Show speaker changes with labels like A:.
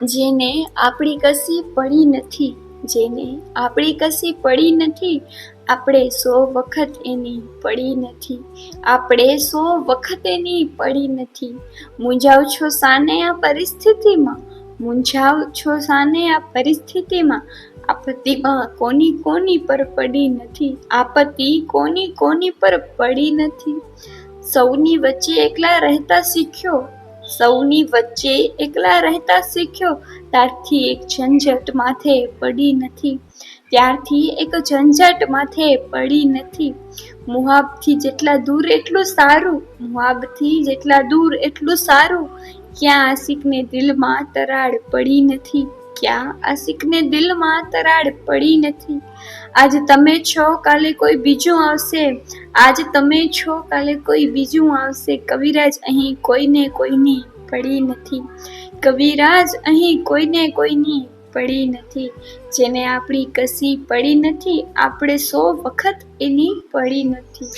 A: જેને આપણી કસી પડી નથી, જેને આપણી કસી પડી નથી, આપણે 100 વખત એની પડી નથી, આપણે 100 વખત એની પડી નથી. મૂંઝાવ છો સાને આ પરિસ્થિતિમાં, મૂંઝાવ છો સાને આ પરિસ્થિતિમાં, આપત્તિમાં કોની કોની પર પડી નથી, આપત્તિ કોની કોની પર પડી નથી. સૌની વચ્ચે એકલા રહેતા શીખ્યો, સૌની વચ્ચે એકલા રહેતા શીખ્યો, ત્યારથી એક ઝંઝટ માથે પડી નથી, ત્યારથી એક ઝંઝટ માથે પડી નથી. મુહાબથી જેટલા દૂર એટલું સારું, મુહાબથી જેટલા દૂર એટલું સારું, ક્યાં આશિકને દિલમાં તરાડ પડી નથી, ક્યાં આશિકને દિલમાં તરાડ પડી નથી. આજ તમે છો કાલે કોઈ બીજું આવશે, આજ તમે છો કાલે કોઈ બીજું આવશે. કવિરાજ અહીં કોઈને કોઈની પડી નથી, કવિરાજ અહીં કોઈને કોઈની પડી નથી. જેને આપણી કસી પડી નથી, આપણે 100 વખત એની પડી નથી.